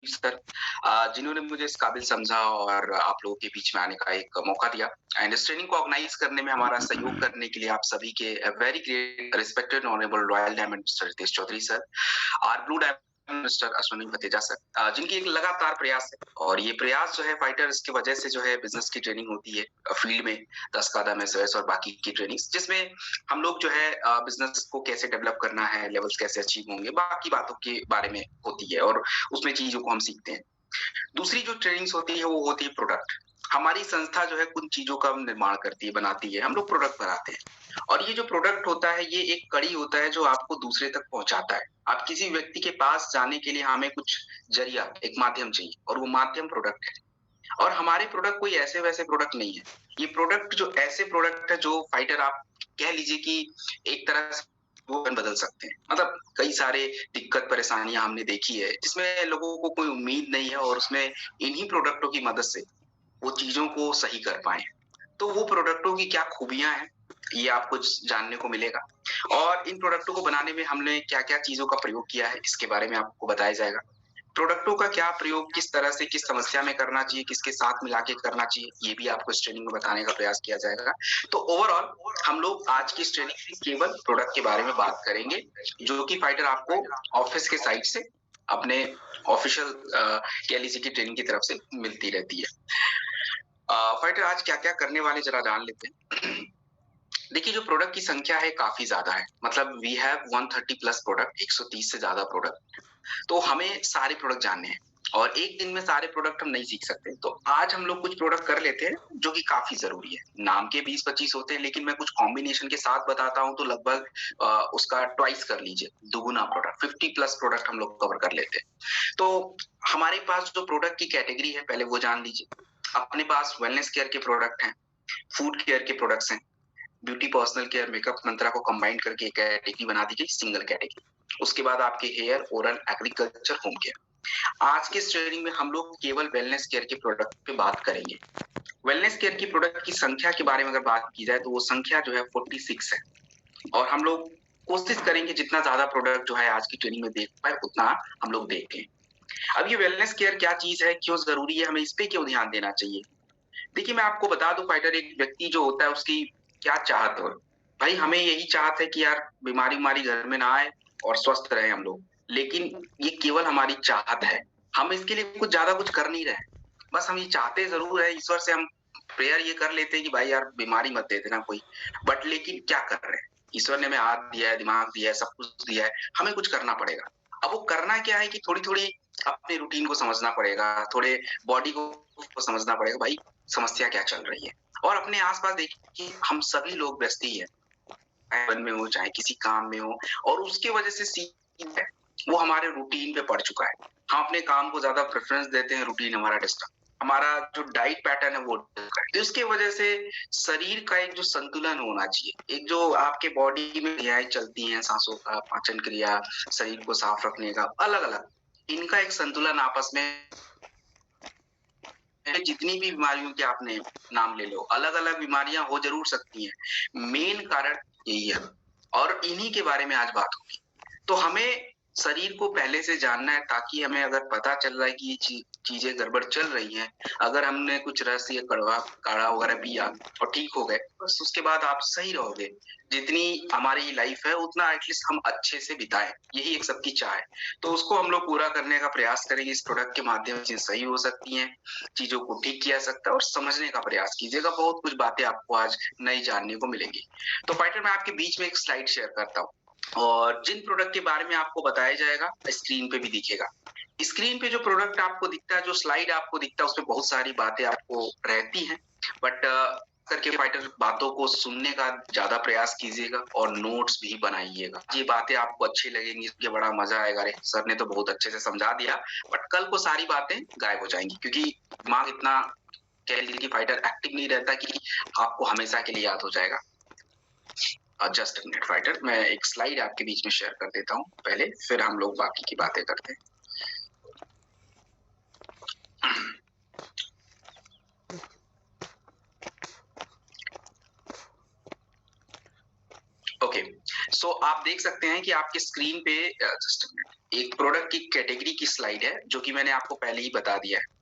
Sir, जिन्होंने मुझे इस काबिल समझा और आप लोगों के बीच में आने का एक मौका दिया एंड इस ट्रेनिंग को ऑर्गेनाइज करने में हमारा सहयोग करने के लिए आप सभी के very great respected honourable royal diamond mister Ritesh Chaudhary sir, our blue diamond mister Ashwini Bhateja sir, जिनकी एक लगातार प्रयास है और ये प्रयास जो है फाइटर्स की वजह से जो है बिजनेस की ट्रेनिंग होती है फील्ड में 10 कदम एसओएस और बाकी की ट्रेनिंग्स जिसमें हम लोग जो है बिजनेस को कैसे डेवलप करना है, लेवल्स कैसे अचीव होंगे, बाकी बातों के बारे में होती है और उसमें चीजों को हम सीखते हैं। दूसरी जो ट्रेनिंग्स होती है वो होती है प्रोडक्ट। हमारी संस्था जो है कुछ चीजों का निर्माण करती है, बनाती है, हम लोग प्रोडक्ट बनाते हैं और ये जो प्रोडक्ट होता है ये एक कड़ी होता है जो आपको दूसरे तक पहुंचाता है। आप किसी व्यक्ति के पास जाने के लिए हमें कुछ जरिया, एक माध्यम चाहिए और वो माध्यम प्रोडक्ट है और हमारे प्रोडक्ट कोई ऐसे वैसे प्रोडक्ट नहीं है। ये प्रोडक्ट जो ऐसे प्रोडक्ट है जो फाइटर आप कह लीजिए कि एक तरह से वो बदल सकते हैं। मतलब कई सारे दिक्कत परेशानियां हमने देखी है जिसमें लोगों को कोई उम्मीद नहीं है और उसमें इन्हीं प्रोडक्टों की मदद से वो चीजों को सही कर पाए। तो वो प्रोडक्टों की क्या खूबियां हैं ये आपको जानने को मिलेगा और इन प्रोडक्टों को बनाने में हमने क्या-क्या चीजों का प्रयोग किया है इसके बारे में आपको बताया जाएगा। प्रोडक्टों का क्या प्रयोग किस तरह से किस समस्या में करना चाहिए, किसके साथ मिला के करना चाहिए, ये भी आपको इस ट्रेनिंग में बताने का प्रयास किया जाएगा। तो ओवरऑल हम लोग आज की इस ट्रेनिंग में केवल प्रोडक्ट के बारे में बात करेंगे, जो कि फाइटर आपको ऑफिस के साइड से अपने ऑफिशियल कह लीजिए कि ट्रेनिंग की तरफ से मिलती रहती है। फाइटर आज क्या-क्या करने वाले जरा जान लेते हैं। देखिए जो प्रोडक्ट की संख्या है काफ़ी ज़्यादा है। मतलब वी हैव 130 प्लस प्रोडक्ट 130 से ज़्यादा प्रोडक्ट। तो हमें सारे प्रोडक्ट जानने हैं और एक दिन में सारे प्रोडक्ट हम नहीं सीख सकते। तो आज हम लोग कुछ प्रोडक्ट कर लेते हैं जो कि काफ़ी ज़रूरी है। नाम के 20-25 होते हैं लेकिन मैं कुछ कॉम्बिनेशन के साथ बताता हूँ तो लगभग उसका ट्वाइस कर लीजिए, दुगुना प्रोडक्ट 50 प्लस प्रोडक्ट हम लोग कवर कर लेते हैं। तो हमारे पास जो प्रोडक्ट की कैटेगरी है पहले वो जान लीजिए। अपने पास वेलनेस केयर के प्रोडक्ट हैं, फूड केयर के प्रोडक्ट्स हैं, ब्यूटी पर्सनल केयर मेकअप मंत्रा को कंबाइन करके एक कैटेगरी बना दी गई सिंगल कैटेगरी। उसके बाद आपके hair oral agriculture home care. आज के इस ट्रेनिंग में हम लोग केवल वेलनेस केयर के प्रोडक्ट पे बात करेंगे। वेलनेस केयर की प्रोडक्ट की संख्या के बारे में अगर बात की जाए तो वो संख्या जो है 46 है और हम लोग कोशिश करेंगे जितना ज्यादा प्रोडक्ट जो है आज की ट्रेनिंग में देख पाए उतना हम लोग देखें। अब ये वेलनेस केयर क्या चीज है, क्यों जरूरी है, हमें इस पे क्यों ध्यान देना चाहिए? देखिए मैं आपको बता दूं फाइटर एक व्यक्ति जो होता है उसकी क्या चाहत हो। भाई हमें यही चाहत है कि यार बीमारी हमारी घर में ना आए और स्वस्थ रहे हम लोग। लेकिन ये केवल हमारी चाहत है। हम इसके लिए कुछ ज्यादा कुछ कर नहीं रहे। बस हम ये चाहते जरूर है, ईश्वर से हम प्रेयर ये कर लेते हैं कि भाई यार बीमारी मत दे देना कोई। बट लेकिन क्या कर रहे हैं? ईश्वर ने हमें हाथ दिया है, दिमाग दिया है, सब कुछ दिया है, हमें कुछ करना पड़ेगा। अब वो करना क्या है कि थोड़ी-थोड़ी अपने रूटीन को समझना पड़ेगा, थोड़े बॉडी को समझना पड़ेगा भाई समस्या क्या चल रही है। और अपने आस-पास देखिए हम सभी लोग व्यस्त ही हैं, चाहे वन में हो, चाहे किसी काम में हो और उसकी वजह से सीन है, वो हमारे रूटीन पे पड़ चुका है। हम अपने काम को ज़्यादा प्रेफ़रेंस देते हैं, रूटीन हमारा डिस्टर्ब। हमारा जो डाइट पैटर्न है वो तो इसकी वजह से शरीर का एक जो संतुलन होना चाहिए, एक जो आपके बॉडी में क्रियाएँ चलती हैं, साँसों का, पाचन क्रिया, शरीर को साफ रखने का, अलग-अलग, इनका एक संतुलन आपस में जितनी भी बीमारियों के आपने नाम ले लो, अलग-अलग बीमारियाँ हो ज़रूर सकती हैं। मेन कारण यही है और इन्हीं के बारे में आज बात होगी। तो हमें शरीर को पहले से जानना है ताकि हमें अगर पता चल रहा है कि ये चीज़ें गड़बड़ चल रही हैं, अगर हमने कुछ रस या कड़वा काढ़ा वगैरह पिया और ठीक हो गए, बस उसके बाद आप सही रहोगे। जितनी हमारी लाइफ़ है उतना एटलीस्ट हम अच्छे से बिताएँ, यही एक सबकी चाह है। तो उसको हम लोग पूरा करने का प्रयास करेंगे इस प्रोडक्ट के माध्यम से सही हो सकती हैं, चीज़ों को ठीक किया जा सकता है और समझने का प्रयास कीजिएगा, बहुत कुछ बातें आपको आज नई जानने को मिलेंगी। तो फाइटर मैं आपके बीच में एक स्लाइड शेयर करता हूँ और जिन प्रोडक्ट के बारे में आपको बताया जाएगा, स्क्रीन पे भी दिखेगा। स्क्रीन पे जो प्रोडक्ट आपको दिखता है, जो स्लाइड आपको दिखता है, उसमें बहुत सारी बातें आपको रहती हैं, बट करके फाइटर बातों को सुनने का ज़्यादा प्रयास कीजिएगा और नोट्स भी बनाइएगा। ये बातें आपको अच्छी लगेंगी, इसके बड़ा मज़ा आएगा, अरे! सर ने तो बहुत अच्छे से समझा दिया, बट कल को सारी बातें गायब हो जाएँगी क्योंकि दिमाग इतना कह लीजिए कि फाइटर एक्टिव नहीं रहता कि आपको हमेशा के लिए याद हो जाएगा। जस्ट अ मिनट फाइटर, मैं एक स्लाइड आपके बीच में शेयर कर देता हूँ पहले, फिर हम लोग बाकी की बातें करते हैं। ओके, सो आप देख सकते हैं कि आपके स्क्रीन पे जस्ट अ मिनट एक प्रोडक्ट की कैटेगरी की स्लाइड है जो कि मैंने आपको पहले ही बता दिया है।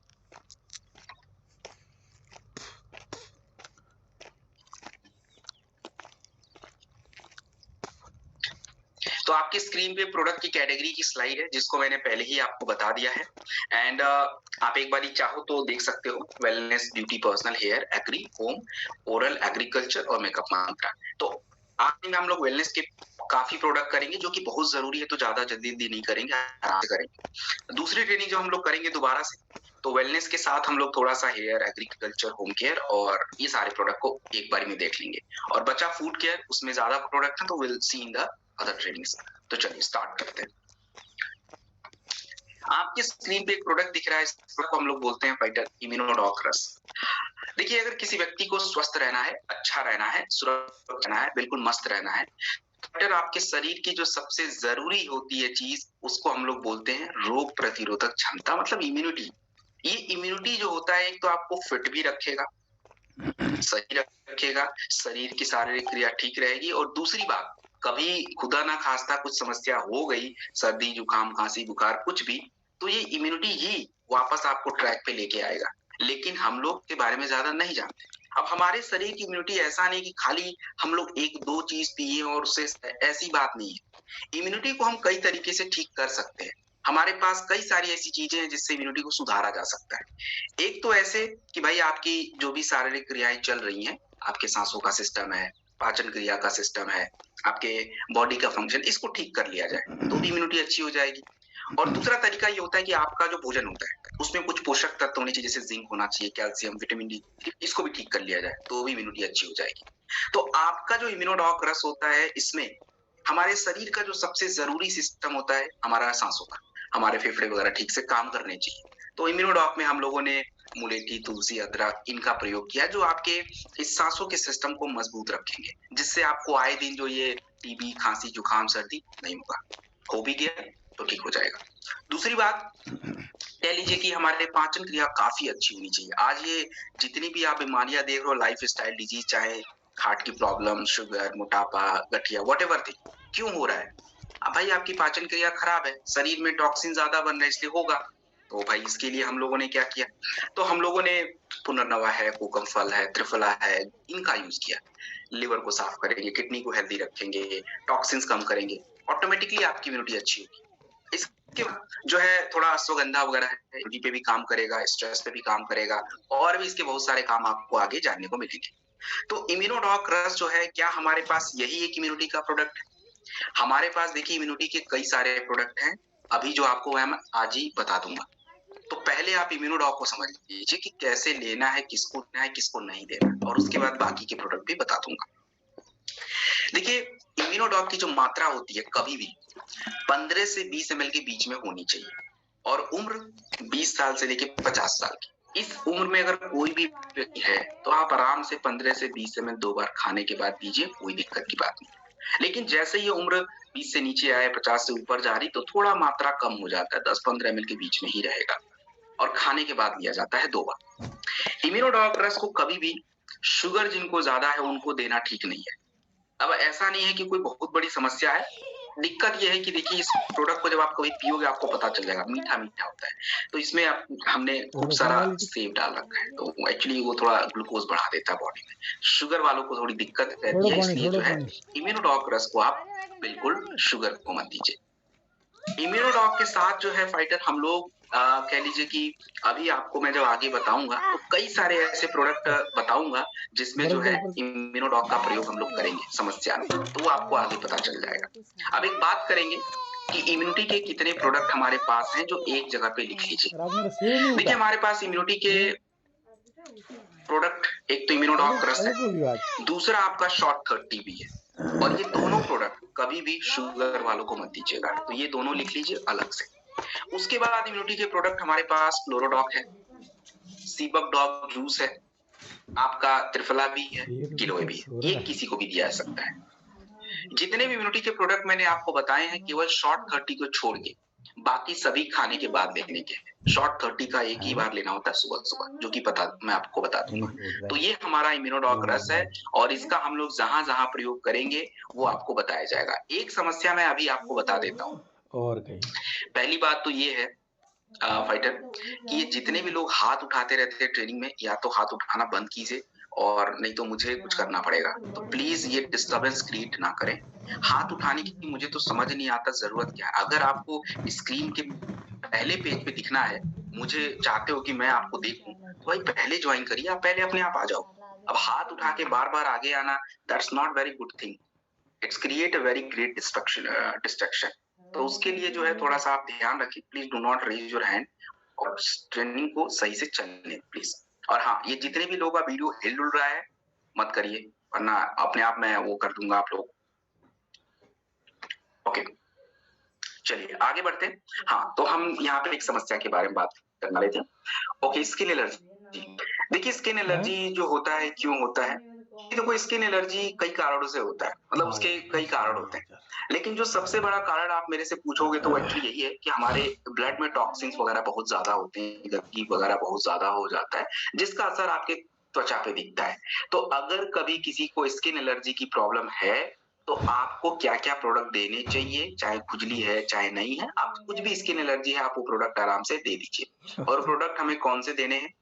तो आपकी स्क्रीन पे प्रोडक्ट की कैटेगरी की स्लाइड है जिसको मैंने पहले ही आपको बता दिया है। एंड आप एक बारी चाहो तो देख सकते हो, wellness, beauty, personal, hair, agri, home, oral, agriculture और मेकअप मंत्रा। तो आज में हम लोग वेलनेस के काफी प्रोडक्ट करेंगे जो कि बहुत जरूरी है, तो ज्यादा जल्दी नहीं करेंगे, आराम से करेंगे। दूसरी ट्रेनिंग जो हम लोग करेंगे दोबारा से, तो वेलनेस के साथ हम लोग थोड़ा सा हेयर, एग्रीकल्चर, होम केयर और ये सारे प्रोडक्ट को एक बार में देख लेंगे। और बचा फूड केयर, उसमें ज्यादा प्रोडक्ट है, तो will see in the other trainings. तो चलिए स्टार्ट करते हैं। आपकी स्क्रीन पे एक प्रोडक्ट दिख रहा है, इस प्रोडक्ट को हम लोग बोलते हैं फाइटर इम्यूनोडॉक रस। देखिए, अगर किसी व्यक्ति को स्वस्थ रहना है, अच्छा रहना है, सुरक्षित रहना है, बिल्कुल मस्त रहना है, फाइटर आपके शरीर की जो सबसे जरूरी होती है चीज, उसको हम लोग बोलते हैं रोग प्रतिरोधक क्षमता, मतलब इम्यूनिटी। ये इम्यूनिटी जो होता है, एक तो आपको फिट भी रखेगा, सही रखेगा, शरीर की शारीरिक क्रिया ठीक रहेगी, और दूसरी बात, कभी खुदा ना खास्ता कुछ समस्या हो गई, सर्दी, जुकाम, खांसी, बुखार, कुछ भी, तो ये इम्यूनिटी ही वापस आपको ट्रैक पे लेके आएगा। लेकिन हम लोग के बारे में ज्यादा नहीं जानते। अब हमारे शरीर की इम्यूनिटी ऐसा नहीं कि खाली हम लोग एक दो चीज पिए और उससे, ऐसी बात नहीं है। इम्यूनिटी को हम कई तरीके से ठीक कर सकते हैं। हमारे पास कई सारी ऐसी चीजें हैं जिससे इम्यूनिटी को सुधारा जा सकता है। एक तो ऐसे कि भाई आपकी जो भी शारीरिक क्रियाएं चल रही हैं, आपके सांसों का सिस्टम है, पाचन क्रिया का सिस्टम है, आपके बॉडी का फंक्शन, इसको ठीक कर लिया जाए तो भी इम्यूनिटी अच्छी हो जाएगी। और दूसरा तरीका ये होता है कि आपका जो भोजन होता है, उसमें कुछ पोषक तत्व होने चाहिए, जैसे जिंक होना चाहिए, कैल्शियम, विटामिन डी, इसको भी ठीक कर लिया जाए तो भी इम्यूनिटी अच्छी हो जाएगी। तो आपका जो इम्यूनोडॉक रस होता है, इसमें हमारे शरीर का जो सबसे जरूरी सिस्टम होता है, हमारा सांसों का, हमारे फेफड़े वगैरह ठीक से काम करने चाहिए। तो इम्यूनोडॉक में हम लोगों ने मुलेठी, तुलसी, अदरक, इनका प्रयोग किया, जो आपके इस सांसों के सिस्टम को मजबूत रखेंगे, जिससे आपको आए दिन जो ये टीबी, खांसी, जुकाम, सर्दी नहीं होगा। हो भी गया तो ठीक हो जाएगा। दूसरी बात, कह लीजिए कि हमारे पाचन क्रिया काफी अच्छी होनी चाहिए। आज ये जितनी भी आप बीमारियां देख रहे हो, लाइफ स्टाइल डिजीज, चाहे हार्ट की प्रॉब्लम, शुगर, मोटापा, गठिया, वट एवर थिंग, क्यों हो रहा है? अब भाई आपकी पाचन क्रिया खराब है, शरीर में टॉक्सिन ज्यादा बन रहे हैं, इसलिए होगा। तो भाई इसके लिए हम लोगों ने क्या किया? तो हम लोगों ने पुनर्नवा है, कोकम फल है, त्रिफला है, इनका यूज किया। लिवर को साफ करेंगे, किडनी को हेल्दी रखेंगे, टॉक्सिन्स कम करेंगे, ऑटोमेटिकली आपकी इम्यूनिटी अच्छी होगी। इसके बाद जो है थोड़ा अश्वगंधा वगैरह है, एडी पे भी काम करेगा, स्ट्रेस पे भी काम करेगा, और भी इसके बहुत सारे काम आपको आगे जानने को मिलेंगे। तो इम्यूनोडॉक रस जो है, क्या हमारे पास यही एक इम्यूनिटी का प्रोडक्ट है? हमारे पास देखिए इम्यूनिटी के कई सारे प्रोडक्ट हैं, अभी जो आपको मैं आज ही बता दूंगा। तो पहले आप इम्यूनोडॉक को समझ लीजिए कि कैसे लेना है, किसको लेना है, किसको नहीं देना, और उसके बाद बाकी के प्रोडक्ट भी बता दूंगा। देखिए, इम्यूनोडॉक की जो मात्रा होती है, कभी भी 15 से 20 ml के बीच में होनी चाहिए, और उम्र 20 साल से लेकर 50 साल की। इस उम्र में अगर कोई भी व्यक्ति है, तो आप आराम से 15 से 20 ml 2 बार खाने के बाद पीजिए, कोई दिक्कत की बात नहीं। लेकिन जैसे ये उम्र 20 से नीचे आए, 50 से ऊपर जा रही, तो थोड़ा मात्रा कम हो जाता है, 10-15 ml के बीच में ही रहेगा, और खाने के बाद लिया जाता है 2 बार। इम्यूनोडॉक रस को कभी भी शुगर जिनको ज्यादा है उनको देना ठीक नहीं है। अब ऐसा नहीं है कि कोई बहुत बड़ी समस्या है, दिक्कत ये है कि देखिए, इस प्रोडक्ट को जब आप कभी पियोगे आपको पता चल जाएगा, मीठा मीठा होता है। तो इसमें हमने खूब सारा सेव डाल रखा है, तो एक्चुअली वो थोड़ा ग्लूकोज बढ़ा देता है बॉडी में। शुगर वालों को थोड़ी दिक्कत रहती है, इसलिए जो है इम्यूनोडॉक रस को आप बिल्कुल शुगर को मत दीजिए। इम्यूनोडॉक के साथ जो है फाइटर, हम लोग कह लीजिए कि अभी आपको मैं जब आगे बताऊंगा, तो कई सारे ऐसे प्रोडक्ट बताऊंगा जिसमें जो है इम्यूनोडॉक का प्रयोग हम लोग करेंगे समस्या में, तो वो आपको आगे पता चल जाएगा। अब एक बात करेंगे कि इम्यूनिटी के कितने प्रोडक्ट हमारे पास हैं, जो एक जगह पे लिख लीजिए। देखिए, हमारे पास इम्यूनिटी के प्रोडक्ट, एक तो इम्यूनोडॉक रस है, दूसरा आपका शॉर्ट 30 भी है, और ये दोनों प्रोडक्ट कभी भी शुगर वालों को मत दीजिएगा, तो ये दोनों लिख लीजिए अलग से। उसके बाद इम्यूनिटी के प्रोडक्ट हमारे पास क्लोरोडॉक है, सीबक डॉग जूस है, आपका त्रिफला भी है, गिलोय भी है, ये किसी को भी दिया जा सकता है। जितने भी इम्यूनिटी के प्रोडक्ट मैंने आपको बताए हैं, केवल शॉर्ट 30 को छोड़ के बाकी सभी खाने के बाद लेने के। शॉर्ट 30 का एक ही बार लेना होता है, सुबह सुबह, जो कि मैं आपको बता दूंगा। तो ये हमारा इम्यूनोडॉक रस है, और इसका हम लोग जहां जहां प्रयोग करेंगे वो आपको बताया जाएगा। एक समस्या मैं अभी आपको बता देता हूँ, और कहीं पहली बात तो ये है फाइटर कि ये जितने भी लोग हाथ उठाते रहते हैं ट्रेनिंग में, या तो हाथ उठाना बंद कीजिए और नहीं तो मुझे कुछ करना पड़ेगा। तो प्लीज ये डिस्टरबेंस क्रिएट ना करें। हाथ उठाने की मुझे तो समझ नहीं आता जरूरत क्या है। अगर आपको स्क्रीन के पहले पेज पे दिखना है, मुझे चाहते हो कि मैं आपको देखूं, तो भाई पहले ज्वाइन करिए, आप पहले अपने आप आ जाओ। अब हाथ उठा के बार बार आगे आना, that's not very good thing. It's create a very great destruction. तो उसके लिए जो है थोड़ा सा आप ध्यान रखिए, please do not raise your hand और ट्रेनिंग को सही से चलने प्लीज। और हाँ, ये जितने भी लोग का वीडियो हिल डुल रहा है मत करिए, वरना अपने आप मैं वो कर दूंगा आप लोग। ओके, चलिए आगे बढ़ते हैं। हाँ, तो हम यहाँ पे एक समस्या के बारे में बात करने वाले थे। Okay, skin allergy. देखिए स्किन एलर्जी जो होता है क्यों होता है, देखो स्किन एलर्जी कई कारणों से होता है, मतलब उसके कई कारण होते हैं। लेकिन जो सबसे बड़ा कारण आप मेरे से पूछोगे तो एक्चुअली यही है कि हमारे ब्लड में टॉक्सिन्स वगैरह बहुत ज्यादा होते हैं, गंदगी वगैरह बहुत ज्यादा हो जाता है, जिसका असर आपके त्वचा पे दिखता है। तो अगर कभी किसी को स्किन एलर्जी की प्रॉब्लम है, तो आपको क्या-क्या प्रोडक्ट देने चाहिए, चाहे खुजली है, चाहे नहीं है, आप कुछ भी स्किन एलर्जी है, आप वो प्रोडक्ट आराम से दे दीजिए। और प्रोडक्ट हमें कौन से देने हैं?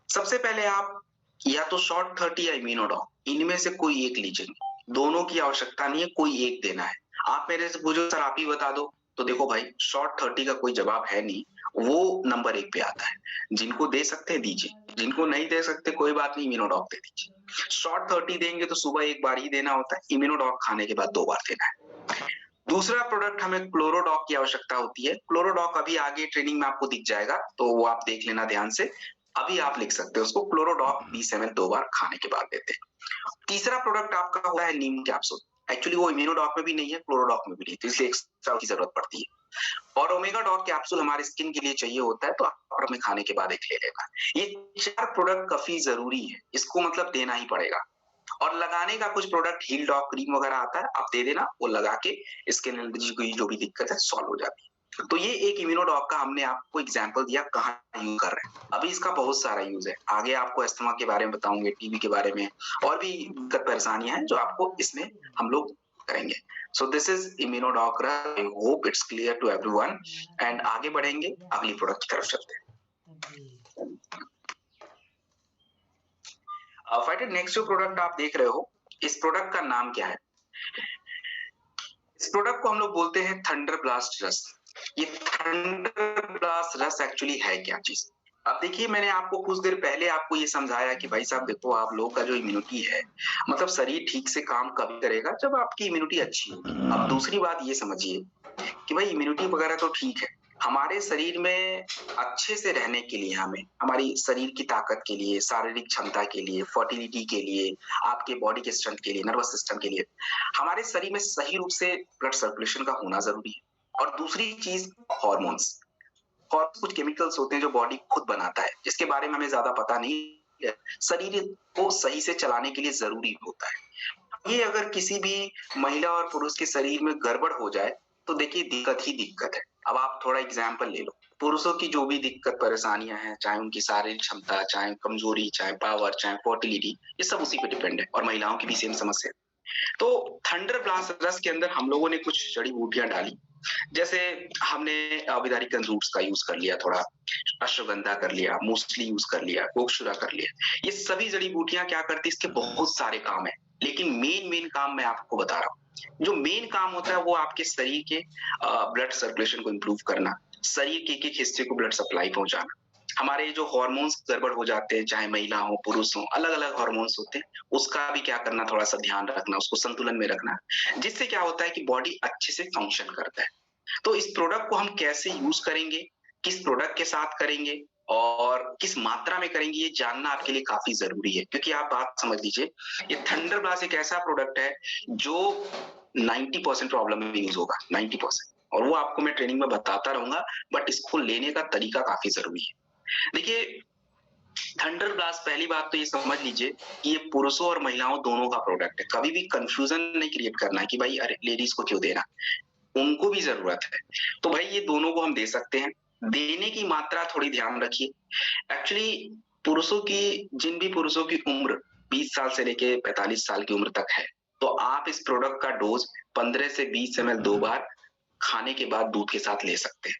सबसे पहले आप या तो शॉर्ट 30 या इम्यूनोडॉक, इनमें से कोई एक लीजिए। दोनों की आवश्यकता नहीं है, कोई एक देना है। आप मेरे से पूछो सर आप ही बता दो, तो देखो भाई शॉर्ट 30 का कोई जवाब है नहीं, वो नंबर 1 पे आता है। जिनको दे सकते हैं दीजिए, जिनको नहीं दे सकते कोई बात नहीं, इम्यूनोडॉक दे दीजिए। शॉर्ट 30 देंगे तो सुबह एक बार ही देना होता है, इम्यूनोडॉक खाने के बाद 2 बार देना है। दूसरा प्रोडक्ट हमें क्लोरोडॉक की आवश्यकता होती है। क्लोरोडॉक अभी आगे ट्रेनिंग में आपको दिख जाएगा, तो वो आप देख लेना ध्यान से। अभी आप लिख सकते हो उसको, क्लोरोडॉक 20 ml 2 बार खाने के बाद देते हैं। तीसरा प्रोडक्ट आपका होता है नीम कैप्सूल। एक्चुअली वो इम्यूनोडॉक में भी नहीं है, क्लोरोडॉक में भी नहीं है, तो इसलिए एक्स्ट्रा की जरूरत पड़ती है। और ओमेगा डॉक कैप्सूल हमारे स्किन के लिए चाहिए होता है, तो आप हमें खाने के बाद एक ले लेना। ये 4 प्रोडक्ट काफी जरूरी है, इसको मतलब देना ही पड़ेगा। और लगाने का कुछ प्रोडक्ट हील डॉक क्रीम वगैरह आता है, आप दे देना, वो लगा के स्किन एलर्जी की जो भी दिक्कत है सॉल्व हो जाती है। तो ये एक इम्यूनोडॉक का हमने आपको एग्जांपल दिया कहाँ यूज कर रहे हैं। अभी इसका बहुत सारा यूज है, आगे आपको अस्थमा के बारे में बताऊंगे, टीबी के बारे में, और भी दिक्कत परेशानियां हैं जो आपको इसमें हम लोग करेंगे। So this is immunodoc. I hope it's clear to everyone. And आगे बढ़ेंगे, अगली प्रोडक्ट की तरफ चलते हैं। फाइटर नेक्स्ट जो प्रोडक्ट आप देख रहे हो, इस प्रोडक्ट का नाम क्या है? इस प्रोडक्ट को हम लोग बोलते हैं थंडर ब्लास्ट रस। ये थंडर ब्लास्ट रस एक्चुअली है क्या चीज? अब देखिए मैंने आपको कुछ देर पहले आपको ये समझाया कि भाई साहब देखो, आप लोगों का जो इम्यूनिटी है, मतलब शरीर ठीक से काम कभी करेगा जब आपकी इम्यूनिटी अच्छी होगी। अब दूसरी बात ये समझिए कि भाई इम्यूनिटी वगैरह तो ठीक है, हमारे शरीर में अच्छे से रहने के लिए, हमें हमारी शरीर की ताकत के लिए, शारीरिक क्षमता के लिए, फर्टिलिटी के लिए, आपके बॉडी के स्ट्रेंथ के लिए, नर्वस सिस्टम के लिए, हमारे शरीर में सही रूप से ब्लड सर्कुलेशन का होना जरूरी है। और दूसरी चीज हॉर्मोन्स, और कुछ केमिकल्स होते हैं जो बॉडी खुद बनाता है, जिसके बारे में हमें ज्यादा पता नहीं है, शरीर को सही से चलाने के लिए जरूरी होता है। ये अगर किसी भी महिला और पुरुष के शरीर में गड़बड़ हो जाए तो देखिए दिक्कत ही दिक्कत है। अब आप थोड़ा एग्जाम्पल ले लो, पुरुषों की जो भी दिक्कत परेशानियां हैं, चाहे उनकी शारीरिक क्षमता, चाहे कमजोरी, चाहे पावर, चाहे फर्टिलिटी, ये सब उसी पे डिपेंड है। और महिलाओं की भी सेम समस्या। तो थंडर ब्लास्ट रस के अंदर हम लोगों ने कुछ जड़ी बूटियां डाली, जैसे हमने अविदारी रूट्स का यूज कर लिया, थोड़ा अश्वगंधा कर लिया, मूसली यूज कर लिया, गोक्षुरा कर लिया। ये सभी जड़ी बूटियां क्या करती है, इसके बहुत सारे काम है, लेकिन मेन काम मैं आपको बता रहा हूँ। जो मेन काम होता है वो आपके शरीर के ब्लड सर्कुलेशन को इम्प्रूव करना, शरीर के एक हिस्से को ब्लड सप्लाई पहुंचाना। हमारे जो हार्मोन्स गड़बड़ हो जाते हैं, चाहे महिला हो पुरुष हो, अलग अलग हार्मोन्स होते हैं, उसका भी क्या करना, थोड़ा सा ध्यान रखना, उसको संतुलन में रखना, जिससे क्या होता है कि बॉडी अच्छे से फंक्शन करता है। तो इस प्रोडक्ट को हम कैसे यूज करेंगे, किस प्रोडक्ट के साथ करेंगे और किस मात्रा में करेंगे, ये जानना आपके लिए काफी जरूरी है। क्योंकि आप बात समझ लीजिए, ये थंडर ब्लास्ट एक ऐसा प्रोडक्ट है जो 90% प्रॉब्लम में यूज होगा, 90%, और वो आपको मैं ट्रेनिंग में बताता रहूंगा, बट इसको लेने का तरीका काफी जरूरी है। देखिए थंडर ब्लास्ट, पहली बात तो ये समझ लीजिए कि ये पुरुषों और महिलाओं दोनों का प्रोडक्ट है। कभी भी कंफ्यूजन नहीं क्रिएट करना है कि भाई अरे लेडीज को क्यों देना, उनको भी जरूरत है। तो भाई ये दोनों को हम दे सकते हैं। देने की मात्रा थोड़ी ध्यान रखिए। एक्चुअली पुरुषों की, जिन भी पुरुषों की उम्र 20 साल से लेके 45 साल की उम्र तक है, तो आप इस प्रोडक्ट का डोज 15 से 20 ml 2 बार खाने के बाद दूध के साथ ले सकते हैं।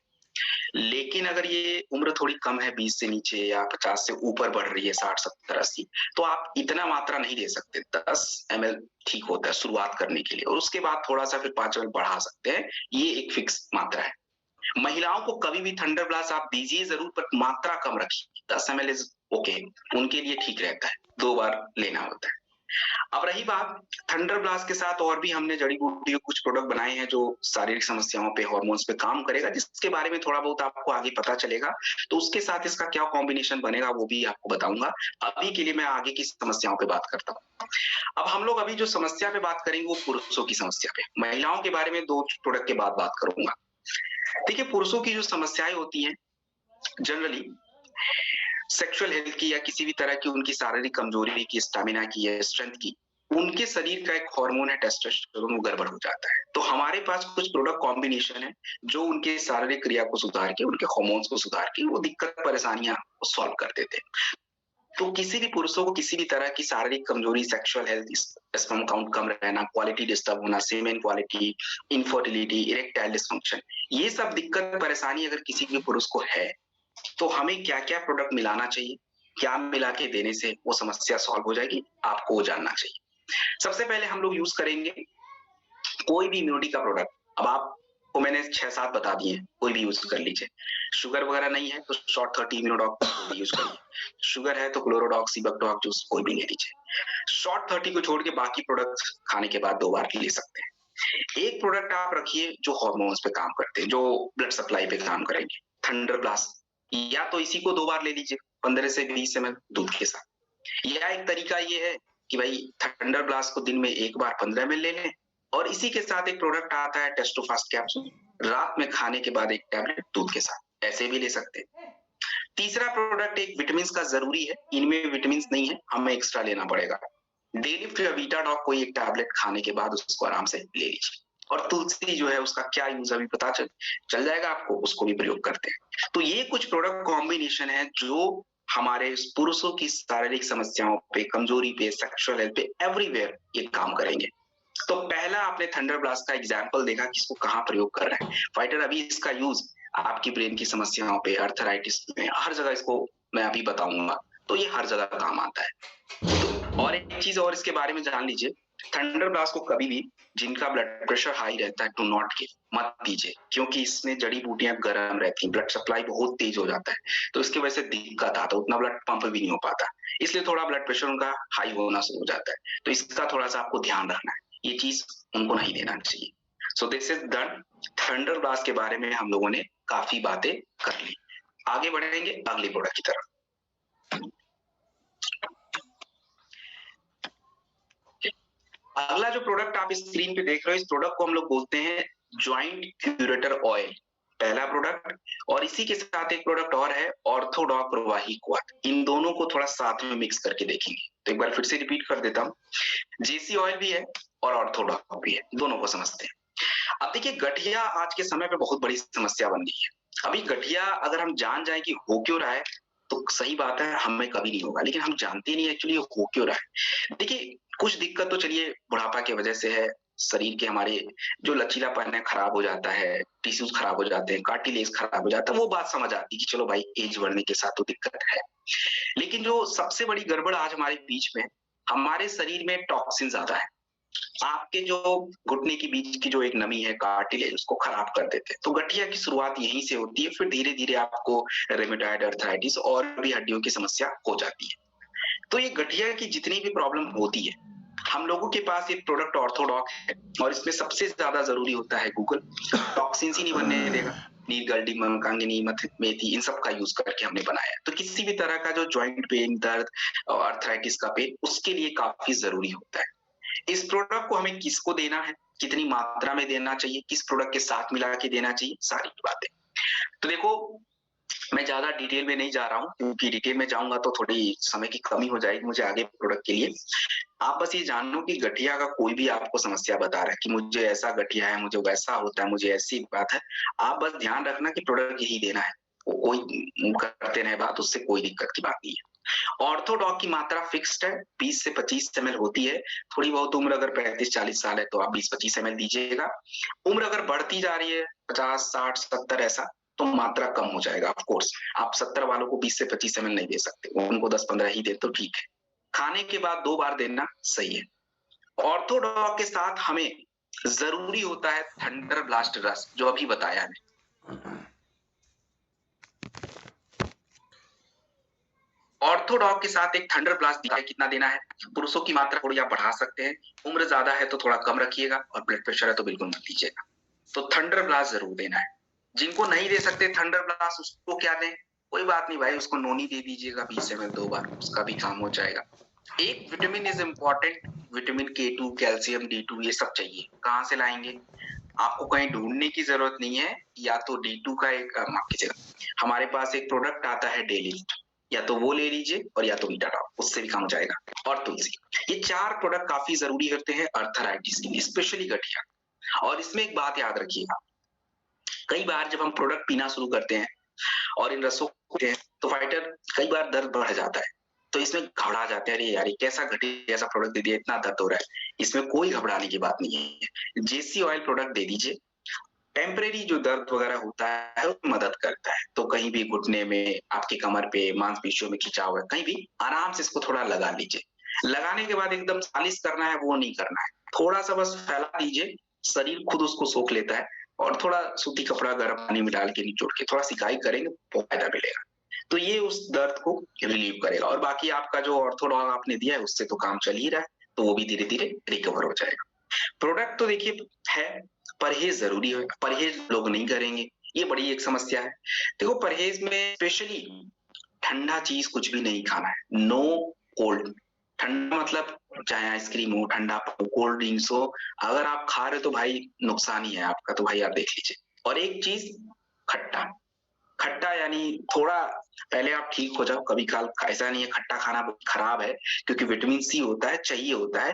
लेकिन अगर ये उम्र थोड़ी कम है, 20 से नीचे या 50 से ऊपर बढ़ रही है, 60, 70, 80, तो आप इतना मात्रा नहीं ले सकते। 10 ml ठीक होता है शुरुआत करने के लिए, और उसके बाद थोड़ा-सा फिर 5 ml बढ़ा सकते हैं। ये एक फिक्स मात्रा है। महिलाओं को कभी भी थंडर ब्लास्ट आप दीजिए ज़रूर, पर मात्रा कम रखिए। 10 ml इज़ ओके, उनके लिए ठीक रहता है। 2 बार लेना होता है। अब रही बात थंडर ब्लास्ट के साथ, और भी हमने जड़ी-बूटी के कुछ प्रोडक्ट बनाए हैं जो शारीरिक समस्याओं पे, हार्मोन्स पे काम करेगा, जिसके बारे में थोड़ा बहुत आपको आगे पता चलेगा। तो उसके साथ इसका क्या कॉम्बिनेशन बनेगा वो भी आपको बताऊँगा। अभी के लिए मैं आगे की समस्याओं पे बात करता हूँ। अब हम लोग अभी जो समस्या पे बात करेंगे वो पुरुषों की समस्या पे। महिलाओं के बारे में 2 प्रोडक्ट के बाद बात करूँगा। देखिए, पुरुषों की जो समस्याएँ होती हैं जनरली सेक्सुअल हेल्थ की, या किसी भी तरह की उनकी शारीरिक कमजोरी की, स्टैमिना की या स्ट्रेंथ की, उनके शरीर का एक हार्मोन है टेस्टोस्टेरोन, वो गड़बड़ हो जाता है। तो हमारे पास कुछ प्रोडक्ट कॉम्बिनेशन है जो उनके शारीरिक क्रिया को सुधार के, उनके हार्मोन्स को सुधार के वो दिक्कत परेशानियां सॉल्व कर देते हैं। तो किसी भी पुरुषों को किसी भी तरह की शारीरिक कमजोरी, सेक्सुअल हेल्थ, स्पर्म काउंट कम रहना, क्वालिटी डिस्टर्ब होना, semen quality, infertility, erectile dysfunction, ये सब दिक्कत परेशानी अगर किसी भी पुरुष को है, तो हमें क्या-क्या प्रोडक्ट मिलाना चाहिए, क्या मिला के देने से वो समस्या सॉल्व हो जाएगी, आपको वो जानना चाहिए। सबसे पहले हम लोग यूज करेंगे कोई भी इम्यूनिटी का प्रोडक्ट। अब आपको मैंने 6-7 बता दिए हैं, कोई भी यूज कर लीजिए। शुगर वगैरह नहीं है तो शॉर्ट 30 इम्यूनोडॉक यूज करिए। शुगर है तो क्लोरोडॉक्स, सीबकडॉक जूस कोई भी ले लीजिए। शॉर्ट 30 को छोड़ के बाकी प्रोडक्ट्स खाने के बाद 2 बार ले सकते हैं। एक प्रोडक्ट आप रखिए जो हार्मोन्स पे काम करते हैं, जो ब्लड सप्लाई पे काम करेंगे, थंडर ब्लास्ट। या तो इसी को 2 बार ले लीजिए 15 से 20 ml दूध के साथ। या एक तरीका ये है कि भाई थंडर ब्लास्ट को दिन में 1 बार 15 ml ले लें, और इसी के साथ एक प्रोडक्ट आता है टेस्टोफास्ट कैप्सूल, रात में खाने के बाद 1 टैबलेट दूध के साथ, ऐसे भी ले सकते हैं। तीसरा प्रोडक्ट एक विटामिन का जरूरी है, इनमें विटामिन नहीं है, हमें एक्स्ट्रा लेना पड़ेगा। डेलिफ्ट या वीटाडॉक कोई एक टैबलेट खाने के बाद उसको आराम से ले लीजिए। और तुलसी जो है उसका क्या यूज अभी पता चल जाएगा आपको, उसको भी प्रयोग करते हैं। तो ये कुछ प्रोडक्ट कॉम्बिनेशन है जो हमारे पुरुषों की शारीरिक समस्याओं पे, कमजोरी पे, सेक्सुअल हेल्थ पे, एवरीवेयर ये काम करेंगे। तो पहला आपने थंडर ब्लास्ट का एग्जाम्पल देखा कि इसको कहाँ प्रयोग कर रहे हैं फाइटर। अभी इसका यूज आपकी ब्रेन की समस्याओं पे, अर्थराइटिस में, हर जगह इसको मैं अभी बताऊंगा। तो ये हर जगह काम आता है। तो और एक चीज और इसके बारे में जान लीजिए, थंडर ब्लास्ट को कभी भी जिनका ब्लड प्रेशर हाई रहता है, डू नॉट गिव, मत दीजिए, क्योंकि इसमें जड़ी बूटियां गर्म रहती हैं, ब्लड सप्लाई बहुत तेज हो जाता है, तो इसकी वजह से दिक्कत आता है, उतना ब्लड पंप भी नहीं हो पाता, इसलिए थोड़ा ब्लड प्रेशर उनका हाई होना शुरू हो जाता है। तो इसका थोड़ा सा आपको ध्यान रखना है, ये चीज उनको नहीं देना चाहिए। सो this is done. Thunder blast के बारे में हम लोगों ने काफी बातें कर ली। आगे बढ़ेंगे अगले प्रोडक्ट की तरफ। अगला जो प्रोडक्ट आप स्क्रीन पे देख रहे हो, इस प्रोडक्ट को हम लोग बोलते हैं ज्वाइंट क्यूरेटर ऑयल, पहला प्रोडक्ट। और इसी के साथ एक प्रोडक्ट और है ऑर्थोडॉक प्रवाही क्वाथ। इन दोनों को थोड़ा साथ में मिक्स करके देखेंगे। तो एक बार फिर से रिपीट कर देता हूँ, जेसी ऑयल भी है और ऑर्थोडॉक भी है, दोनों को समझते हैं। अब देखिए, गठिया आज के समय पे बहुत बड़ी समस्या बन गई है। अभी गठिया अगर हम जान जाए कि हो क्यों रहा है तो सही बात है, हमें कभी नहीं होगा, लेकिन हम जानते नहीं एक्चुअली हो क्यों रहा है। देखिए, कुछ दिक्कत तो चलिए बुढ़ापा की वजह से है, शरीर के हमारे जो लचीलापन है खराब हो जाता है, टिश्यूज खराब हो जाते हैं, कार्टिलेज खराब हो जाता है, वो बात समझ आती है कि चलो भाई एज बढ़ने के साथ तो दिक्कत है। लेकिन जो सबसे बड़ी गड़बड़ आज हमारे बीच में, हमारे शरीर में टॉक्सिन ज्यादा है। आपके जो घुटने के बीच की जो एक नमी है, कार्टिलेज, उसको खराब कर देते हैं। तो गठिया की शुरुआत यहीं से होती है, फिर धीरे धीरे आपको रेमेटॉइड अर्थराइटिस और भी हड्डियों की समस्या हो जाती है। तो ये गठिया की जितनी भी प्रॉब्लम होती है, हम लोगों के पास एक प्रोडक्ट ऑर्थोडॉक है, और इसमें सबसे ज्यादा जरूरी होता है गूगल। टॉक्सिन्स ही नहीं बनने देगा, नीलगर्डी, मनकांगिनी, मेथी, इन सब का यूज करके हमने बनाया। तो किसी भी तरह का जो ज्वाइंट पेन, दर्द और अर्थराइटिस का पेन, उसके लिए काफी जरूरी होता है। इस प्रोडक्ट को हमें किसको देना है, कितनी मात्रा में देना चाहिए, किस प्रोडक्ट के साथ मिला के देना चाहिए, सारी बातें। तो देखो, मैं ज्यादा डिटेल में नहीं जा रहा हूँ, क्योंकि डिटेल में जाऊंगा तो थोड़ी समय की कमी हो जाएगी मुझे आगे प्रोडक्ट के लिए। आप बस ये जान लो कि गठिया का कोई भी आपको समस्या बता रहा है कि मुझे ऐसा गठिया है, मुझे वैसा होता है, मुझे ऐसी बात है, आप बस ध्यान रखना कि प्रोडक्ट यही देना है, वो कोई करते रहे बात, उससे कोई दिक्कत की बात नहीं है। ऑर्थोडॉक की मात्रा फिक्स्ड है, 20 से 25 ml होती है। थोड़ी बहुत उम्र अगर 35-40 साल है तो आप 20-25 ml दीजिएगा। उम्र अगर बढ़ती जा रही है 50, 60, 70 ऐसा, तो मात्रा कम हो जाएगा। ऑफ कोर्स आप 70 वालों को 20 से 25 ml नहीं दे सकते, उनको 10-15 ही दे तो ठीक है। खाने के बाद 2 बार देना सही है। ऑर्थोडॉक के साथ हमें जरूरी होता है थंडर ब्लास्ट रस, जो अभी बताया है। ऑर्थोडॉक के साथ एक थंडर ब्लास्ट दिया है, कितना देना है? पुरुषों की मात्रा थोड़ी आप बढ़ा सकते हैं, उम्र ज्यादा है तो थोड़ा कम रखिएगा, और ब्लड प्रेशर है तो बिल्कुल मत दीजिएगा। तो थंडर ब्लास्ट जरूर देना है। जिनको नहीं दे सकते थंडर ब्लास्ट, उसको क्या दें? कोई बात नहीं भाई, उसको नोनी दे दीजिएगा 20 ml 2 बार, उसका भी काम हो जाएगा। एक vitamin is important, vitamin K2, calcium D2 ये सब चाहिए। कहाँ से लाएंगे? आपको कहीं ढूंढने की जरूरत नहीं है। या तो D2 का एक माफ कीजिएगा, हमारे पास एक प्रोडक्ट आता है डेली, या तो वो ले लीजिए, और या तो वीटाडॉक, उससे भी काम हो जाएगा, और तुलसी। ये 4 प्रोडक्ट काफी जरूरी होते हैं अर्थराइटिस के लिए, स्पेशली गठिया। और इसमें एक बात याद रखिएगा, कई बार जब हम प्रोडक्ट पीना शुरू करते हैं और इन रसों को पीते हैं, तो फाइटर कई बार दर्द बढ़ जाता है, तो इसमें घबरा जाते हैं, अरे यार ये कैसा घटिया ऐसा प्रोडक्ट दे दिया, इतना दर्द हो रहा है। इसमें कोई घबराने की बात नहीं है। जेसी ऑयल प्रोडक्ट दे दीजिए, टेम्परेरी जो दर्द वगैरह होता है उसमें मदद करता है। तो कहीं भी घुटने में, आपके कमर पे, मांसपेशियों में खिंचाव है, कहीं भी आराम से इसको थोड़ा लगा लीजिए। लगाने के बाद एकदम मालिश करना है वो नहीं करना है, थोड़ा सा बस फैला दीजिए, शरीर खुद उसको सोख लेता है। और थोड़ा सूती कपड़ा गर्म पानी में डाल के निचोड़ के थोड़ा सिकाई करेंगे तो फायदा मिलेगा। तो ये उस दर्द को रिलीव करेगा। और बाकी आपका जो ऑर्थोडॉक आपने दिया है उससे तो काम चल ही रहा है, तो वो भी धीरे धीरे रिकवर हो जाएगा। प्रोडक्ट तो देखिए है, परहेज जरूरी है, परहेज लोग नहीं करेंगे, ये बड़ी एक समस्या है। देखो परहेज में स्पेशली ठंडा चीज कुछ भी नहीं खाना है, नो कोल्ड। ठंडा मतलब चाहे आइसक्रीम हो, ठंडा कोल्ड ड्रिंक्स हो, अगर आप खा रहे हो तो भाई नुकसान ही है आपका, तो भाई आप देख लीजिए। और एक चीज, खट्टा। खट्टा यानी थोड़ा पहले आप ठीक हो जाओ, कभी काल ऐसा नहीं है खट्टा खाना खराब है, क्योंकि विटामिन सी होता है, चाहिए होता है।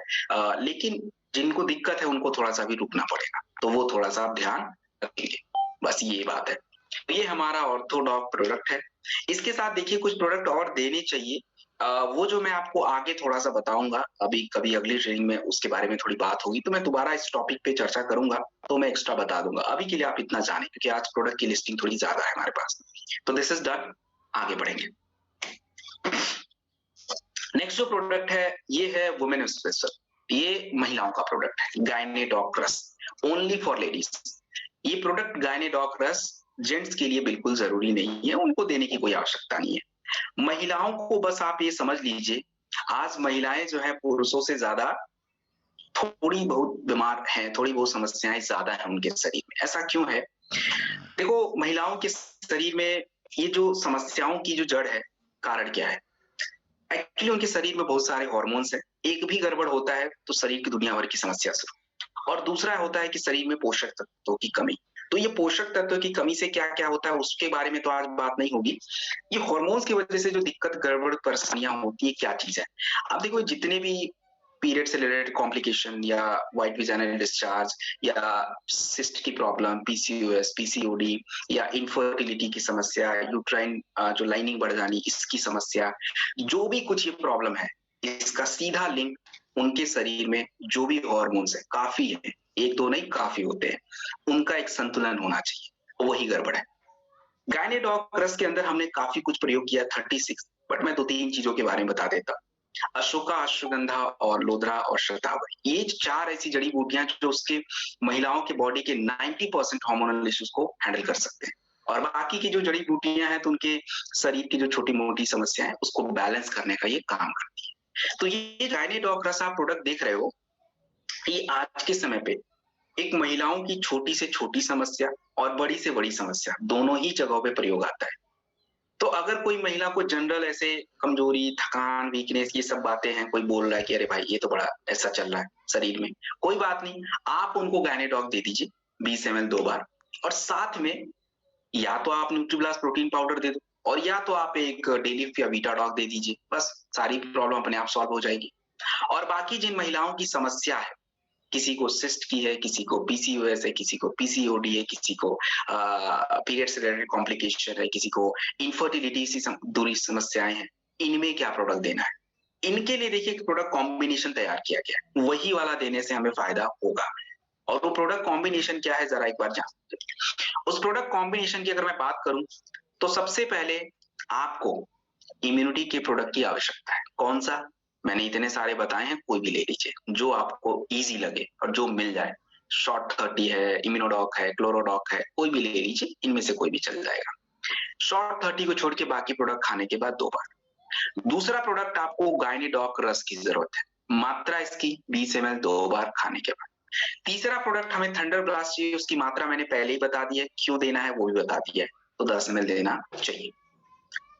लेकिन जिनको दिक्कत है उनको थोड़ा सा भी रुकना पड़ेगा, तो वो थोड़ा सा आप ध्यान रखेंगे, बस ये बात है। तो ये हमारा ऑर्थोडॉक प्रोडक्ट है। इसके साथ देखिए कुछ प्रोडक्ट और देने चाहिए, वो जो मैं आपको आगे थोड़ा सा बताऊंगा, अभी कभी अगली ट्रेनिंग में उसके बारे में थोड़ी बात होगी, तो मैं दोबारा इस टॉपिक पे चर्चा करूंगा, तो मैं एक्स्ट्रा बता दूंगा। अभी के लिए आप इतना जाने, क्योंकि आज प्रोडक्ट की लिस्टिंग थोड़ी ज्यादा है हमारे पास। तो दिस इज डन, आगे बढ़ेंगे। नेक्स्ट जो प्रोडक्ट है ये है वुमेन स्पेशल, ये महिलाओं का प्रोडक्ट है, गायनेडॉक्रस, ओनली फॉर लेडीज। ये प्रोडक्ट गायनेडॉक्रस जेंट्स के लिए बिल्कुल जरूरी नहीं है, उनको देने की कोई आवश्यकता नहीं है। महिलाओं को बस आप ये समझ लीजिए, आज महिलाएं जो है पुरुषों से ज्यादा थोड़ी बहुत बीमार हैं, थोड़ी बहुत समस्याएं ज्यादा है उनके शरीर में। ऐसा क्यों है? देखो महिलाओं के शरीर में ये जो समस्याओं की जो जड़ है, कारण क्या है? एक्चुअली उनके शरीर में बहुत सारे हॉर्मोन्स हैं, एक भी गड़बड़ होता है तो शरीर की दुनिया भर की समस्या शुरू। और दूसरा होता है कि शरीर में पोषक तत्वों की कमी। तो ये पोषक तत्वों की कमी से क्या क्या होता है उसके बारे में तो आज बात नहीं होगी। ये हॉर्मोन्स की वजह से जो दिक्कत, गड़बड़, परेशानियां होती है, क्या चीज है? अब देखो जितने भी पीरियड से रिलेटेड कॉम्प्लिकेशन, या व्हाइट विजाइनल डिस्चार्ज, या सिस्ट की प्रॉब्लम, पीसीओएस, पीसीओडी, या इनफर्टिलिटी की समस्या, यूट्राइन जो लाइनिंग बढ़ जानी इसकी समस्या, जो भी कुछ ये प्रॉब्लम है, इसका सीधा लिंक उनके शरीर में जो भी हॉर्मोन्स है, काफी है, एक दो नहीं काफी होते हैं, उनका एक संतुलन होना चाहिए, वही गड़बड़ है। गायनेडॉक्रस के अंदर हमने काफी कुछ प्रयोग किया, 36, बट मैं 2-3 चीजों के बारे में बता देता। अशोका, अश्वगंधा और लोधरा और शतावरी, ये 4 ऐसी जड़ी बूटियां जो उसके महिलाओं के बॉडी के 90% हार्मोनल इश्यूज को हैंडल कर सकते हैं। और बाकी की जो जड़ी बूटियां हैं तो उनके शरीर की जो छोटी मोटी समस्याएं हैं उसको बैलेंस करने का ये काम करती है। तो ये गायनेडॉक्रस आप प्रोडक्ट देख रहे हो, ये आज के समय पे एक महिलाओं की छोटी से छोटी समस्या और बड़ी से बड़ी समस्या दोनों ही जगहों पे प्रयोग आता है। तो अगर कोई महिला को जनरल ऐसे कमजोरी, थकान, वीकनेस, ये सब बातें हैं, कोई बोल रहा है कि अरे भाई ये तो बड़ा ऐसा चल रहा है शरीर में, कोई बात नहीं, आप उनको गायनेडॉक दे दीजिए 20 ml 2 बार, और साथ में या तो आप न्यूट्रीब्लास्ट प्रोटीन पाउडर दे दो, और या तो आप एक डेली या वीटाडॉक दे दीजिए, बस सारी प्रॉब्लम अपने आप सॉल्व हो जाएगी। और बाकी जिन महिलाओं की समस्या है, किसी को सिस्ट की है, किसी को पीसीओएस है, किसी को पीसीओडी है, किसी को पीरियड से रिलेटेड कॉम्प्लिकेशन है, किसी को इनफर्टिलिटी सी दूरी समस्याएं हैं, इनमें क्या प्रोडक्ट देना है। इनके लिए देखिए एक प्रोडक्ट कॉम्बिनेशन तैयार किया गया है, वही वाला देने से हमें फायदा होगा। और वो प्रोडक्ट कॉम्बिनेशन क्या है जरा एक बार जान। उस प्रोडक्ट कॉम्बिनेशन की अगर मैं बात करूं तो सबसे पहले आपको इम्यूनिटी के प्रोडक्ट की आवश्यकता है। कौन सा? मैंने इतने सारे बताए हैं, कोई भी ले लीजिए जो आपको इजी लगे और जो मिल जाए। शॉर्ट 30 है, इम्यूनोडॉक है, क्लोरोडॉक है, कोई भी ले लीजिए, इनमें से कोई भी चल जाएगा। शॉर्ट 30 को छोड़ के बाकी प्रोडक्ट खाने के बाद 2 बार। दूसरा प्रोडक्ट आपको गायनीडॉक रस की जरूरत है, मात्रा इसकी 20 ml 2 बार खाने के बाद। तीसरा प्रोडक्ट हमें थंडर ब्लास्ट चाहिए, उसकी मात्रा मैंने पहले ही बता दी है, क्यों देना है वो भी बता दिया है, तो 10 ml देना चाहिए।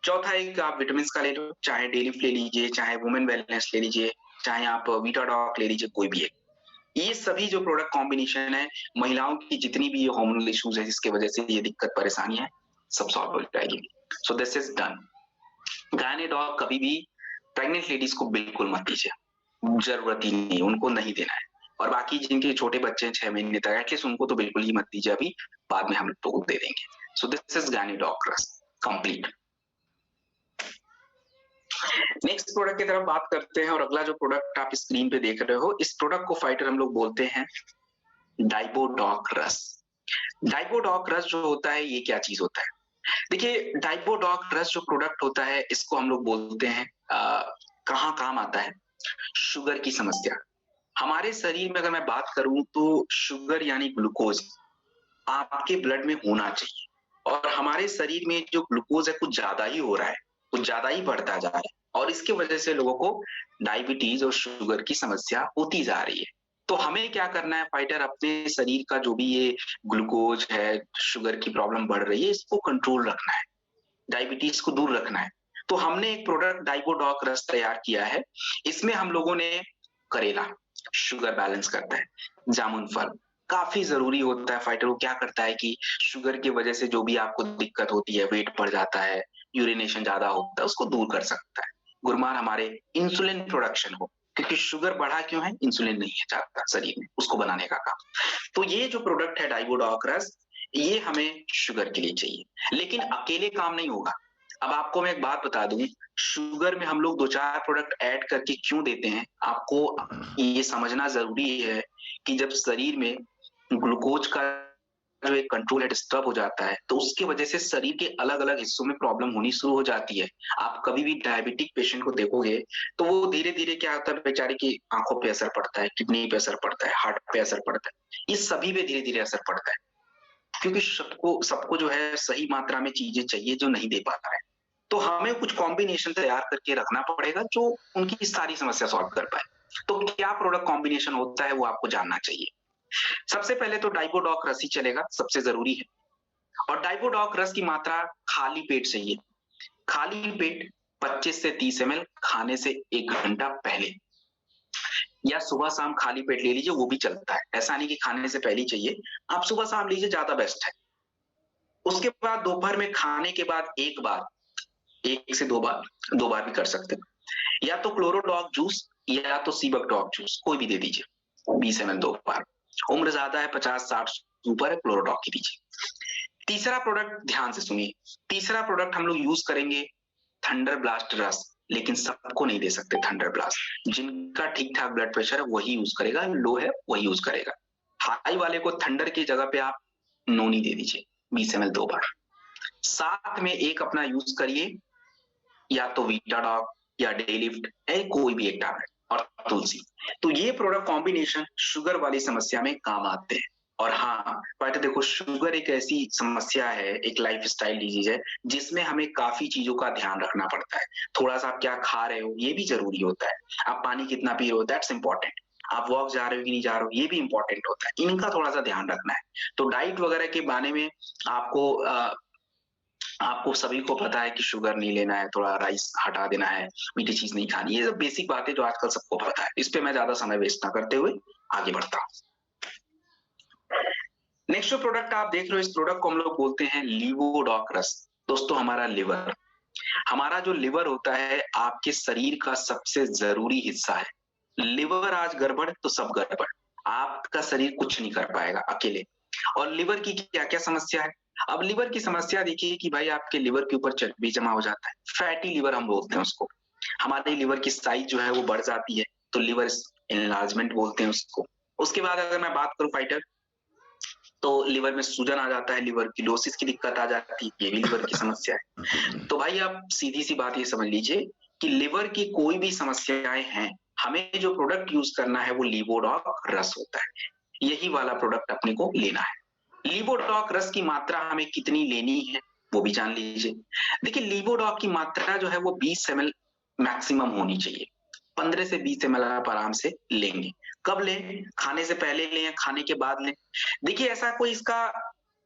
चौथा एक आप विटामिन का ले लो, चाहे डेलिफ ले लीजिए, चाहे वुमेन वेलनेस ले लीजिए, चाहे आप वीटाडॉक ले लीजिए, कोई भी एक। ये सभी जो प्रोडक्ट कॉम्बिनेशन है, महिलाओं की जितनी भी हार्मोनल इश्यूज है जिसके वजह से ये दिक्कत परेशानी है, सब सॉल्व हो जाएगी। So this is done. Gynae doc कभी भी प्रेग्नेंट लेडीज को बिल्कुल मत दीजिए, जरूरत ही नहीं, उनको नहीं देना है। और बाकी जिनके छोटे बच्चे हैं 6 महीने तक, एटलीस्ट उनको तो बिल्कुल ही मत दीजिए, अभी बाद में हम तो दे देंगे। सो दिस इज गायनीडॉक रस कंप्लीट। नेक्स्ट प्रोडक्ट की तरफ बात करते हैं, और अगला जो प्रोडक्ट आप स्क्रीन पे देख रहे हो, इस प्रोडक्ट को फाइटर हम लोग बोलते हैं डाइबोडॉक रस। डाइबोडॉक रस जो होता है, ये क्या चीज होता है? देखिए, डाइबोडॉक रस जो प्रोडक्ट होता है, इसको हम लोग बोलते हैं कहाँ काम आता है? शुगर की समस्या। हमारे शरीर में अगर मैं बात करूं तो शुगर यानी ग्लूकोज आपके ब्लड में होना चाहिए, और हमारे शरीर में जो ग्लूकोज है कुछ ज्यादा ही हो रहा है, कुछ ज्यादा ही बढ़ता जा रहा है, और इसकी वजह से लोगों को डायबिटीज और शुगर की समस्या होती जा रही है। तो हमें क्या करना है फाइटर, अपने शरीर का जो भी ये ग्लूकोज है, शुगर की प्रॉब्लम बढ़ रही है, इसको कंट्रोल रखना है, डायबिटीज को दूर रखना है। तो हमने एक प्रोडक्ट डाइबोडॉक रस तैयार किया है। इसमें हम लोगों ने करेला शुगर बैलेंस करता है, जामुन फल काफी जरूरी होता है फाइटर। वो क्या करता है कि शुगर की वजह से जो भी आपको दिक्कत होती है, वेट बढ़ जाता है, यूरिनेशन ज्यादा होता है, उसको दूर कर सकता है। गुरमान हमारे इंसुलिन प्रोडक्शन हो, क्योंकि शुगर बढ़ा क्यों है? इंसुलिन नहीं है ज्यादा शरीर में, उसको बनाने का काम। तो ये जो प्रोडक्ट है डाइबोडॉक रस, ये हमें शुगर के लिए चाहिए, लेकिन अकेले काम नहीं होगा। अब आपको मैं एक बात बता दूं, शुगर में हम लोग 2-4 प्रोडक्ट ऐड करके क्यों देते हैं, आपको ये समझना जरूरी है कि जब शरीर में ग्लूकोज का जो एक कंट्रोल है डिस्टर्ब हो जाता है, तो उसकी वजह से शरीर के अलग अलग हिस्सों में प्रॉब्लम होनी शुरू हो जाती है। आप कभी भी डायबिटिक पेशेंट को देखोगे तो वो धीरे धीरे क्या होता है, बेचारे की आंखों पे असर पड़ता है, किडनी पे असर पड़ता है, हार्ट पे असर पड़ता है, ये सभी पे धीरे धीरे असर पड़ता है, क्योंकि सबको सबको जो है सही मात्रा में चीजें चाहिए जो नहीं दे पा रहा है। तो हमें कुछ कॉम्बिनेशन तैयार करके रखना पड़ेगा जो उनकी सारी समस्या सॉल्व कर पाए। तो क्या प्रोडक्ट कॉम्बिनेशन होता है वो आपको जानना चाहिए। सबसे पहले तो डाइबोडॉक रस ही चलेगा, सबसे जरूरी है। और डाइबोडॉक रस की मात्रा खाली पेट चाहिए, खाली पेट 25 से 30 ml खाने से 1 घंटा पहले, या सुबह शाम खाली पेट ले लीजिए, वो भी चलता है। ऐसा नहीं कि खाने से पहले ही चाहिए, आप सुबह शाम लीजिए, ज्यादा बेस्ट है। उसके बाद दोपहर में खाने के बाद 1 बार, 1 से 2 बार, 2 बार भी कर सकते हैं। या तो क्लोरोडॉक जूस या तो सीबकडॉक जूस, कोई भी दे दीजिए 20 ml 2 बार। उम्र ज्यादा है, 50-60 ऊपर है, क्लोरोडॉक ही दीजिए। तीसरा प्रोडक्ट ध्यान से सुनिए, तीसरा प्रोडक्ट हम लोग यूज करेंगे थंडर ब्लास्ट रस, लेकिन सबको नहीं दे सकते थंडर ब्लास्ट। जिनका ठीक ठाक ब्लड प्रेशर है वही यूज करेगा, लो है वही यूज करेगा। हाई वाले को थंडर की जगह पे आप नोनी दे दीजिए 20 ml 2 बार। साथ में एक अपना यूज करिए, या तो वीटाडॉक या डेलिफ्ट है, कोई भी एक टैबलेट, और तुलसी। तो ये प्रोडक्ट कॉम्बिनेशन शुगर वाली समस्या में काम आते हैं। और हाँ बट देखो, शुगर एक ऐसी समस्या है, एक लाइफ स्टाइल डिजीज है, जिसमें हमें काफी चीजों का ध्यान रखना पड़ता है। थोड़ा सा आप क्या खा रहे हो ये भी जरूरी होता है, आप पानी कितना पी रहे हो दैट्स इंपॉर्टेंट, आप वॉक जा रहे हो कि नहीं जा रहे हो ये भी इंपॉर्टेंट होता है, इनका थोड़ा सा ध्यान रखना है। तो डाइट वगैरह के बारे में आपको आपको सभी को पता है कि शुगर नहीं लेना है, थोड़ा राइस हटा देना है, मीठी चीज नहीं खानी, ये सब बेसिक बातें जो आजकल सबको पता है। इस पे मैं ज्यादा समय वेस्ट ना करते हुए आगे बढ़ता हूँ। नेक्स्ट जो प्रोडक्ट आप देख रहे हो, इस प्रोडक्ट को हम लोग बोलते हैं लीवोडॉक रस। दोस्तों, हमारा लिवर, हमारा जो लिवर होता है आपके शरीर का सबसे जरूरी हिस्सा है। लिवर आज गड़बड़ तो सब गड़बड़, आपका शरीर कुछ नहीं कर पाएगा अकेले। और लिवर की क्या क्या समस्या है? अब लिवर की समस्या देखिए कि भाई आपके लिवर के ऊपर चर्बी जमा हो जाता है, फैटी लिवर हम बोलते हैं उसको। हमारे लिवर की साइज जो है वो बढ़ जाती है, तो लिवर एनलार्जमेंट बोलते हैं उसको। उसके बाद अगर मैं बात करूँ फाइटर, तो लिवर में सूजन आ जाता है, लिवर किलोसिस की दिक्कत आ जाती है, ये भी लिवर की समस्या है। तो भाई आप सीधी सी बात ये समझ लीजिए कि लिवर की कोई भी समस्याएं हैं, हमें जो प्रोडक्ट यूज करना है वो लीवोडॉक रस होता है, यही वाला प्रोडक्ट अपने को लेना है। लीवोडॉक रस की मात्रा हमें कितनी लेनी है वो भी जान लीजिए। देखिए लीवोडॉक की मात्रा जो है वो 20 ml मैक्सिमम होनी चाहिए। 15 से 20 ml आप आराम से लेंगे। कब लें? खाने से पहले लें या खाने के बाद लें? देखिए ऐसा कोई इसका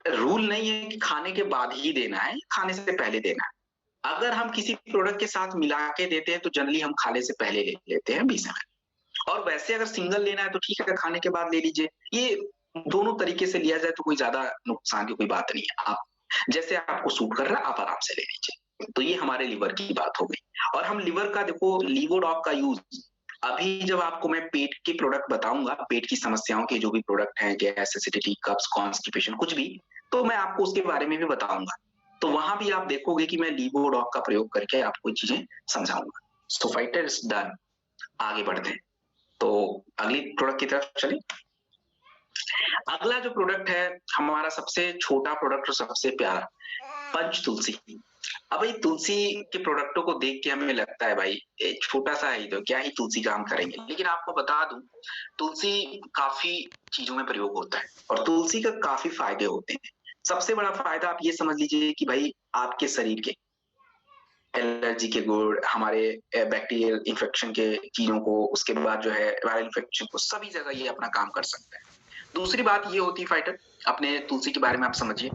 रूल नहीं है कि खाने के बाद ही देना है, खाने से पहले देना है। अगर हम किसी प्रोडक्ट के साथ मिला के देते हैं तो जनरली हम खाने से पहले ले लेते हैं 20 ml। और वैसे अगर सिंगल लेना है तो ठीक है, खाने के बाद ले लीजिए। ये दोनों तरीके से लिया जाए तो कोई ज्यादा नुकसान की कोई बात नहीं है। आप जैसे आपको सूट कर रहा है आप आराम से ले लीजिए। तो ये हमारे लिवर की बात हो गई। और हम लिवर का देखो लीवोडॉक का यूज अभी जब आपको मैं पेट के प्रोडक्ट बताऊंगा, पेट की समस्याओं के जो भी प्रोडक्ट हैं, गैस, एसिडिटी, कब्ज, कॉन्स्टिपेशन, कुछ भी, तो मैं आपको उसके बारे में भी बताऊंगा। तो वहां भी आप देखोगे कि मैं लीवोडॉक का प्रयोग करके आपको चीजें समझाऊंगा। सो फाइटर इज डन। आगे बढ़ते हैं, तो अगली प्रोडक्ट की तरफ चले। अगला जो प्रोडक्ट है हमारा सबसे छोटा प्रोडक्ट और सबसे प्यारा, पंच तुलसी। अब भाई तुलसी के प्रोडक्टों को देख के हमें लगता है भाई छोटा सा है तो क्या ही तुलसी काम करेंगे, लेकिन आपको बता दूं तुलसी काफी चीजों में प्रयोग होता है और तुलसी का काफी फायदे होते हैं। सबसे बड़ा फायदा आप ये समझ लीजिए कि भाई आपके शरीर के एलर्जी के गुण, हमारे बैक्टीरियल इन्फेक्शन के चीजों को, उसके बाद जो है वायरल इन्फेक्शन को, सभी जगह ये अपना काम कर सकता है। दूसरी बात ये होती है फाइटर, अपने तुलसी के बारे में आप समझिए